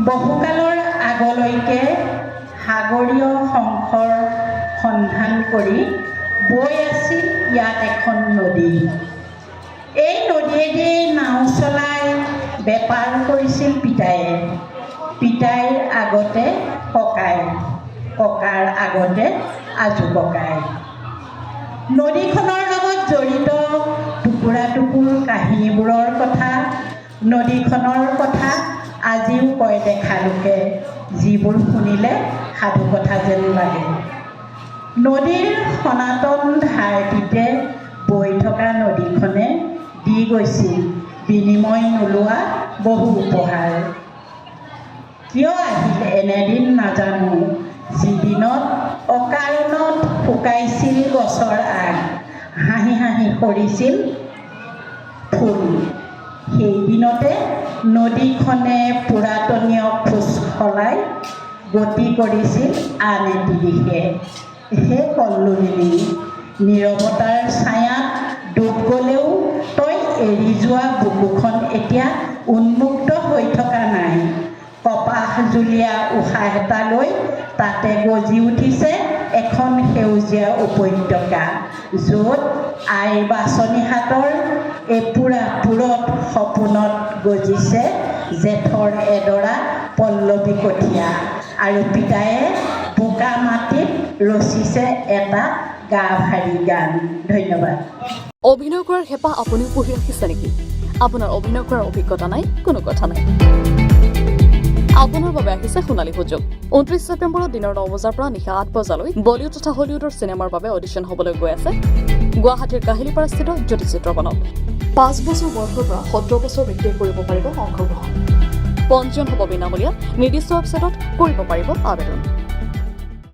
বহুকালৰ আগলৈকে সাগৰীয় শংখৰ সন্ধান কৰি বৈ আছিল ইয়াত এখন নদী। এই নদীয়েদি নাও চলাই বেপাৰ কৰিছিল পিতায়ে। পিতাইৰ আগতে ককাই, ককাৰ আগতে আজু ককাই। নদীখনৰ লগত জড়িত টুকুৰা টুকুৰ কাহিনীবোৰৰ কথা, নদীখনৰ কথা আজিও কয় দেখা লোকে, যিবোৰ শুনিলে সাধু কথা যেন লাগে। নদীৰ সনাতন ধাৰটিতে বৈ থকা নদীখনে দি গৈছিল বিনিময় নোলোৱা বহু উপহাৰ। কিয় আহিল এনেদিন নাজানো, যিদিনত অকাৰণত শুকাইছিল গছৰ আগ, হাঁহি হাঁহি সৰিছিল ফুল। সেইদিনতে নদীখনে পুৰাতনীয় খোজ সলাই গতি কৰিছিল আন এটি দিশে। হে কল্লোলিনী, নীৰৱতাৰ ছায়াত ডুব গ'লেও তই এৰি যোৱা বুকুখন এতিয়া উন্মুক্ত হৈ থকা নাই। কপাহজুলীয়া উশাহ এটা লৈ তাতে গজি উঠিছে এখন সেউজীয়া উপত্যকা, য'ত আইৰ বাচনি হাতৰ এপুৰা পুৰত সপোনত গজিছে জেঠৰ এডৰা পল্লৱী কঠীয়া, আৰু পিতায়ে বোকা মাটিত ৰচিছে এটা গা ভাৰী গান। ধন্যবাদ। অভিনয় কৰাৰ হেঁপাহ আপুনিও পঢ়ি ৰাখিছে নেকি? আপোনাৰ অভিনয় কৰাৰ অভিজ্ঞতা নাই? কোনো কথা নাই। আপোনাৰ বাবে আহিছে সোণালী সুযোগ। 29 ছেপ্টেম্বৰত দিনৰ 9 বজাৰ পৰা নিশা 8 বজালৈ বলিউড তথা হলিউডৰ চিনেমাৰ বাবে অডিশ্যন হ'বলৈ গৈ আছে গুৱাহাটীৰ কাহিলীপাৰাস্থিত জ্যোতি চিত্ৰবনত। 5 বছৰ বয়সৰ পৰা 17 বছৰ ব্যক্তিয়ে কৰিব পাৰিব অংশগ্ৰহণ। পঞ্জীয়ন হ'ব বিনামূলীয়া। নিৰ্দিষ্ট ৱেবছাইটত কৰিব পাৰিব আবেদন।